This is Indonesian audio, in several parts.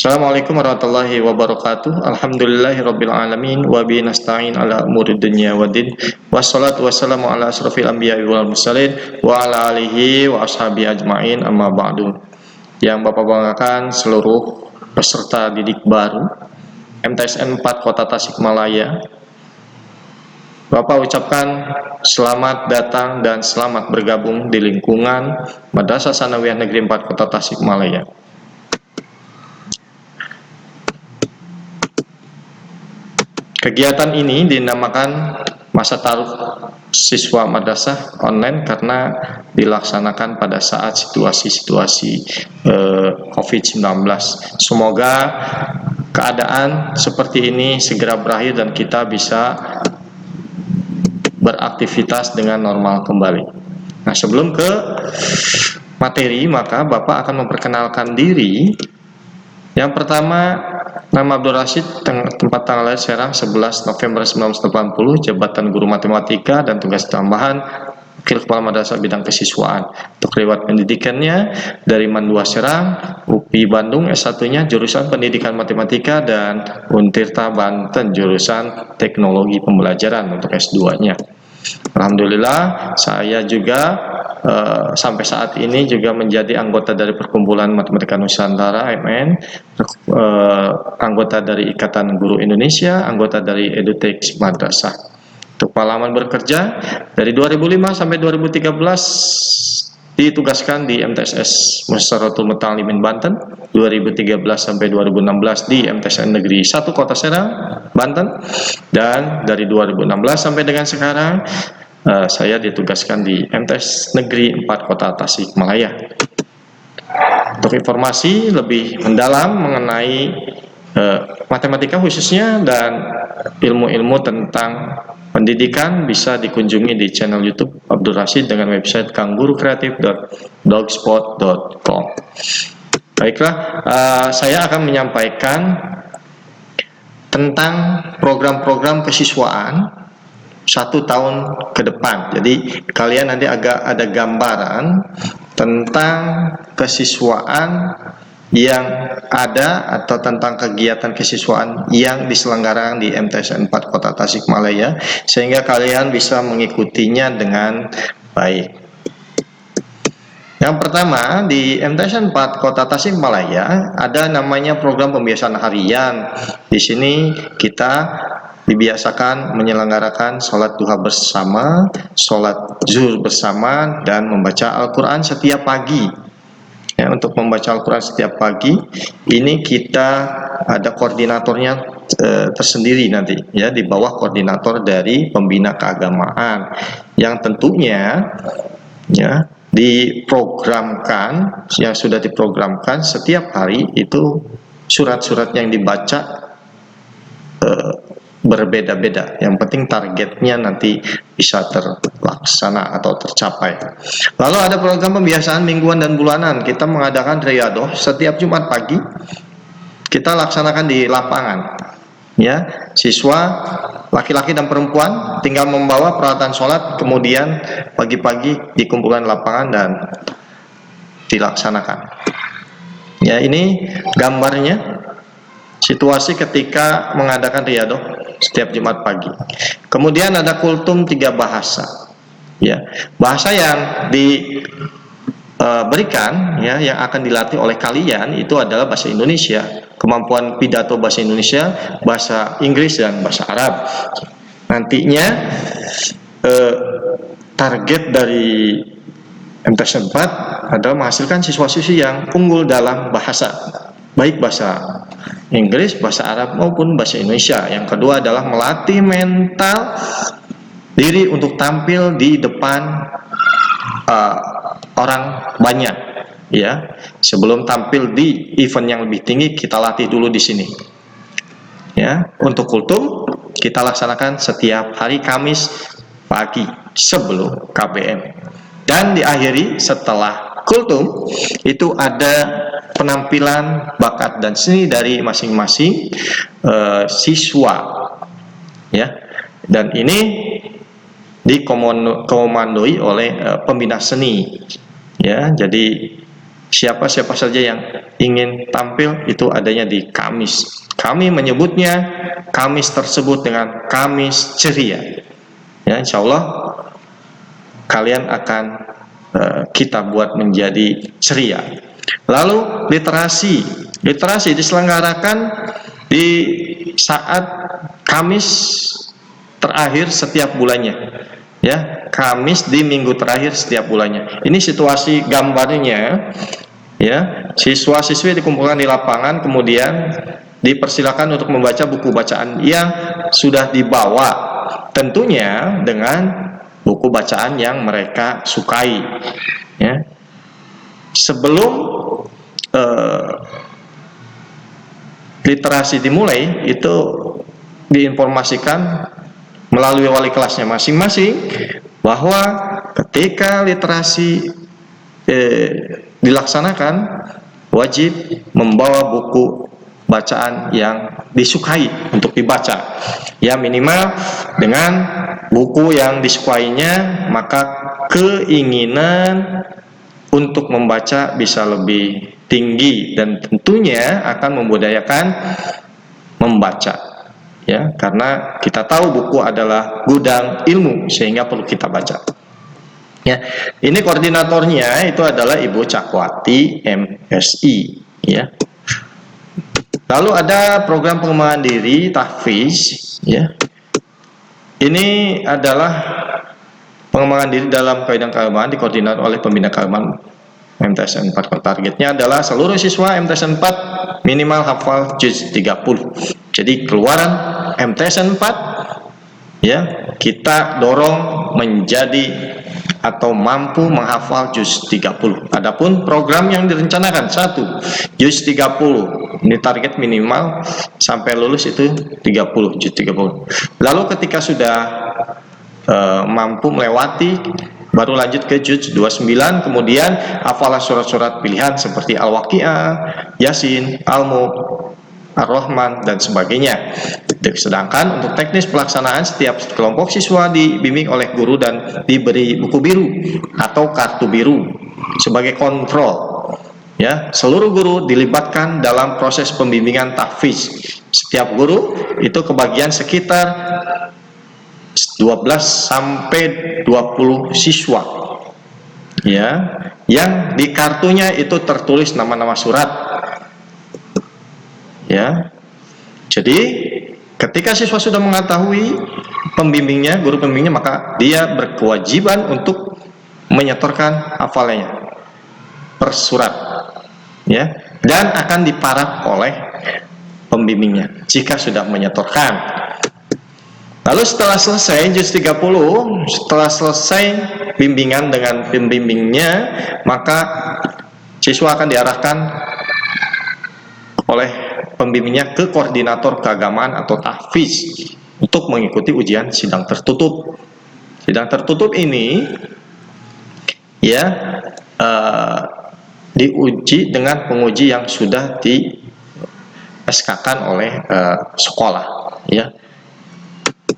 Assalamualaikum warahmatullahi wabarakatuh. Alhamdulillahirabbil alamin wa bihi nasta'in ala umuri dunya waddin. Wassalatu wassalamu ala asrofil anbiya'i wal mursalin wa ala alihi wa ashabihi ajmain, amma ba'du. Yang Bapak banggakan seluruh peserta didik baru MTSN 4 Kota Tasikmalaya. Bapak ucapkan selamat datang dan selamat bergabung di lingkungan Madrasah Tsanawiyah Negeri 4 Kota Tasikmalaya. Kegiatan ini dinamakan masa taruh siswa madrasah online karena dilaksanakan pada saat situasi-situasi COVID-19. Semoga keadaan seperti ini segera berakhir dan kita bisa beraktivitas dengan normal kembali. Nah, sebelum ke materi, maka Bapak akan memperkenalkan diri. Yang pertama, nama Abdul Rashid, tempat tanggal lahir Serang 11 November 1980, jabatan guru matematika dan tugas tambahan Wakil Kepala Madrasah bidang kesiswaan. Untuk riwayat pendidikannya dari Mandua Serang, UPI Bandung S1-nya jurusan Pendidikan Matematika, dan Untirta Banten jurusan Teknologi Pembelajaran untuk S2-nya. Alhamdulillah, saya juga sampai saat ini juga menjadi anggota dari Perkumpulan Matematika Nusantara (MN), anggota dari Ikatan Guru Indonesia, anggota dari Edutex Madrasah. Untuk pengalaman bekerja dari 2005 sampai 2013 ditugaskan di MTSS Musyaratul Muta'allimin Banten, 2013 sampai 2016 di MTSN Negeri 1 Kota Serang, Banten, dan dari 2016 sampai dengan sekarang saya ditugaskan di MTS Negeri 4 Kota Tasikmalaya. Untuk informasi lebih mendalam mengenai matematika khususnya dan ilmu-ilmu tentang pendidikan bisa dikunjungi di channel YouTube Abdul Rashid dengan website kanggurukreatif.blogspot.com. Baiklah, saya akan menyampaikan tentang program-program kesiswaan 1 tahun ke depan. Jadi kalian nanti agak ada gambaran tentang kesiswaan yang ada atau tentang kegiatan kesiswaan yang diselenggarakan di MTSN 4 Kota Tasikmalaya, sehingga kalian bisa mengikutinya dengan baik. Yang pertama, di MTSN 4 Kota Tasikmalaya ada namanya program pembiasaan harian. Di sini kita dibiasakan menyelenggarakan sholat duha bersama, sholat zuhur bersama, dan membaca Al-Quran setiap pagi. Ya, untuk membaca Al-Quran setiap pagi, ini kita ada koordinatornya tersendiri nanti, ya, di bawah koordinator dari pembina keagamaan, yang tentunya ya diprogramkan, yang sudah diprogramkan setiap hari itu surat-surat yang dibaca berbeda-beda. Yang penting targetnya nanti bisa terlaksana atau tercapai. Lalu ada program pembiasaan mingguan dan bulanan. Kita mengadakan riyadoh setiap Jumat pagi. Kita laksanakan di lapangan. Ya, siswa laki-laki dan perempuan tinggal membawa peralatan sholat, kemudian pagi-pagi dikumpulkan lapangan dan dilaksanakan. Ya, ini gambarnya situasi ketika mengadakan riyadoh setiap Jumat pagi. Kemudian ada kultum 3 bahasa. Ya, bahasa yang diberikan ya, yang akan dilatih oleh kalian itu adalah bahasa Indonesia, kemampuan pidato bahasa Indonesia, bahasa Inggris, dan bahasa Arab. Nantinya target dari MTSN 4 adalah menghasilkan siswa-siswi yang unggul dalam bahasa, baik bahasa Inggris, bahasa Arab maupun bahasa Indonesia. Yang kedua adalah melatih mental diri untuk tampil di depan orang banyak. Ya, sebelum tampil di event yang lebih tinggi, kita latih dulu di sini. Ya, untuk kultum kita laksanakan setiap hari Kamis pagi sebelum KBM, dan diakhiri setelah kultum itu ada penampilan bakat dan seni dari masing-masing siswa, ya, dan ini dikomandoi oleh pembina seni, ya. Jadi siapa saja yang ingin tampil itu adanya di Kamis. Kami menyebutnya Kamis tersebut dengan Kamis ceria. Ya, insya Allah kalian akan kita buat menjadi ceria. Lalu literasi diselenggarakan di saat Kamis terakhir setiap bulannya. Ya, Kamis di minggu terakhir setiap bulannya. Ini situasi gambarnya. Ya, siswa-siswi dikumpulkan di lapangan, kemudian dipersilakan untuk membaca buku bacaan yang sudah dibawa, tentunya dengan buku bacaan yang mereka sukai. Ya. Sebelum literasi dimulai, itu diinformasikan melalui wali kelasnya masing-masing bahwa ketika literasi dilaksanakan, wajib membawa buku bacaan yang disukai untuk dibaca. Ya, minimal dengan buku yang disukainya, maka keinginan untuk membaca bisa lebih tinggi dan tentunya akan membudayakan membaca. Ya, karena kita tahu buku adalah gudang ilmu sehingga perlu kita baca. Ya, ini koordinatornya itu adalah Ibu Cakwati MSI. Ya. Lalu ada program pengembangan diri tahfiz. Ya. Ini adalah pengembangan diri dalam keadaan keagamaan dikoordinir oleh pembina keagamaan MTSN 4. Targetnya adalah seluruh siswa MTSN 4 minimal hafal juz 30. Jadi keluaran MTSN 4 ya, kita dorong menjadi atau mampu menghafal juz 30. Adapun program yang direncanakan 1 juz 30. Ini target minimal sampai lulus itu 30 juz 30. Lalu ketika sudah mampu melewati, baru lanjut ke juz 29, kemudian hafalan surat-surat pilihan seperti Al-Waqiah, Yasin, Al-Mulk, Ar-Rahman, dan sebagainya. Sedangkan untuk teknis pelaksanaan, setiap kelompok siswa dibimbing oleh guru dan diberi buku biru atau kartu biru sebagai kontrol. Ya, seluruh guru dilibatkan dalam proses pembimbingan tahfiz. Setiap guru itu kebagian sekitar 12 sampai 20 siswa. Ya, yang di kartunya itu tertulis nama-nama surat. Ya. Jadi ketika siswa sudah mengetahui pembimbingnya, guru pembimbingnya, maka dia berkewajiban untuk menyetorkan hafalannya per surat, ya, dan akan diparaf oleh pembimbingnya jika sudah menyetorkan. Lalu setelah selesai juz 30, setelah selesai bimbingan dengan pembimbingnya, maka siswa akan diarahkan oleh pembimbingnya ke koordinator keagamaan atau tahfiz untuk mengikuti ujian sidang tertutup. Sidang tertutup ini ya diuji dengan penguji yang sudah di SK-kan oleh sekolah, ya.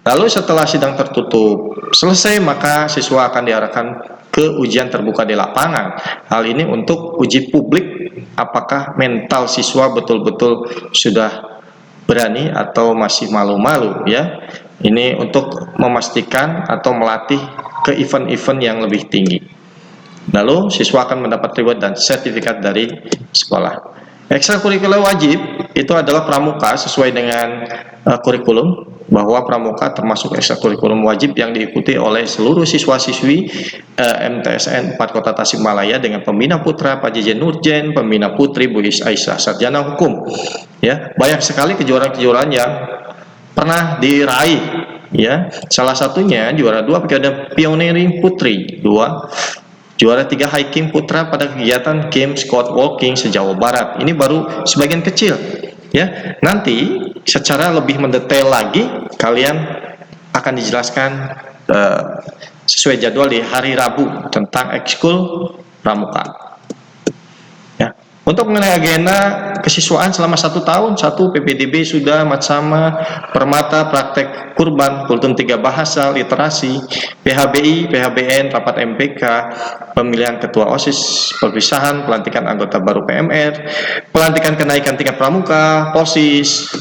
Lalu setelah sidang tertutup selesai, maka siswa akan diarahkan ke ujian terbuka di lapangan. Hal ini untuk uji publik apakah mental siswa betul-betul sudah berani atau masih malu-malu, ya. Ini untuk memastikan atau melatih ke event-event yang lebih tinggi. Lalu siswa akan mendapat reward dan sertifikat dari sekolah. Ekstrakurikuler wajib itu adalah pramuka sesuai dengan kurikulum, bahwa pramuka termasuk ekstrakurikuler wajib yang diikuti oleh seluruh siswa-siswi MTSN 4 Kota Tasikmalaya dengan pembina putra Pak Jejen Nurjen, pembina putri Bu Aisyah Sarjana Hukum. Ya, banyak sekali kejuaraan-kejuaraan yang pernah diraih, ya. Salah satunya juara 2 pioneering putri, 2 juara 3 hiking putra pada kegiatan Game Squad Walking se-Jawa Barat. Ini baru sebagian kecil, ya. Nanti secara lebih mendetail lagi kalian akan dijelaskan sesuai jadwal di hari Rabu tentang ekskul pramuka. Ya. Untuk mengenai agenda kesiswaan selama 1 tahun. 1 PPDB sudah, Matsama, Permata, praktek kurban, kultum 3 bahasa, literasi, PHBI, PHBN, rapat MPK, pemilihan ketua OSIS, perpisahan, pelantikan anggota baru PMR, pelantikan kenaikan tingkat pramuka, POSIS,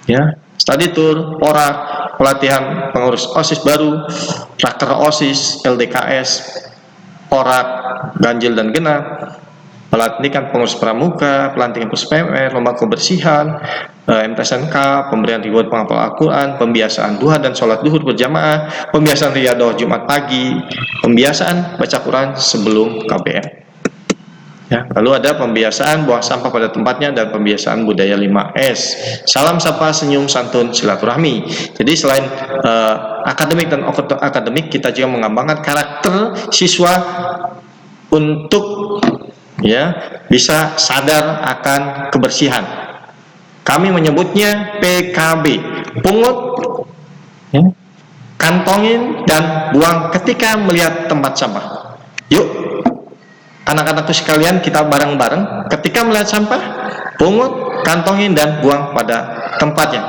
ya, study tour, porak, pelatihan pengurus OSIS baru, raker OSIS, LDKS, porak, ganjil dan genap, pelantikan pengurus pramuka, pelantikan pengurus PMR, lomba kebersihan, MTSNK, pemberian reward penghafal Al-Quran, pembiasaan duha dan sholat duhur berjamaah, pembiasaan riyadah Jumat pagi, pembiasaan baca Quran sebelum KBM. Ya, lalu ada pembiasaan buang sampah pada tempatnya dan pembiasaan budaya 5S. Salam sapa, senyum, santun, silaturahmi. Jadi selain akademik dan akademik, kita juga mengembangkan karakter siswa untuk ya bisa sadar akan kebersihan. Kami menyebutnya PKB, pungut, ya, kantongin dan buang ketika melihat tempat sampah. Yuk, anak-anakku sekalian, kita bareng-bareng ketika melihat sampah, pungut, kantongin dan buang pada tempatnya,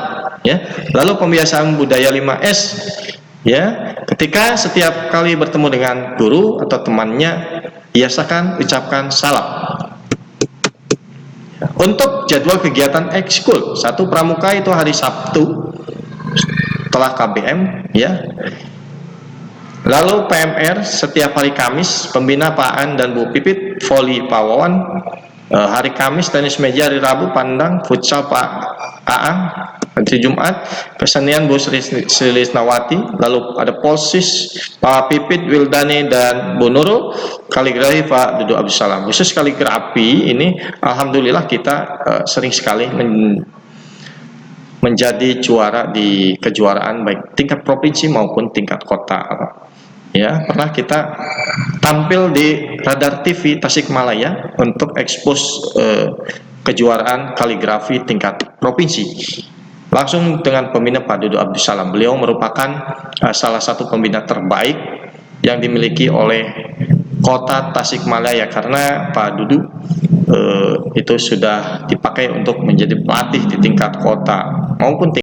ya. Lalu pembiasaan budaya 5S, ya, ketika setiap kali bertemu dengan guru atau temannya, biasakan ucapkan salam. Untuk jadwal kegiatan ekskul, 1 pramuka itu hari Sabtu setelah KBM, ya. Lalu PMR setiap hari Kamis, pembina Pak Aan dan Bu Pipit, voli Pak Wawan, hari Kamis tenis meja, hari Rabu pandang, futsal Pak Aan, hari Jumat kesenian Bu Sri Lisnawati, lalu ada POSIS Pak Pipit, Wildani dan Bu Nurul, kaligrafi Pak Dudu Abdussalam. Khusus kaligrafi ini alhamdulillah kita sering sekali menjadi juara di kejuaraan baik tingkat provinsi maupun tingkat kota. Ya, pernah kita tampil di Radar TV Tasikmalaya untuk ekspos kejuaraan kaligrafi tingkat provinsi langsung dengan pembina Pak Dudu Abdussalam. Beliau merupakan salah satu pembina terbaik yang dimiliki oleh kota Tasikmalaya karena Pak Dudu itu sudah dipakai untuk menjadi pelatih di tingkat kota maupun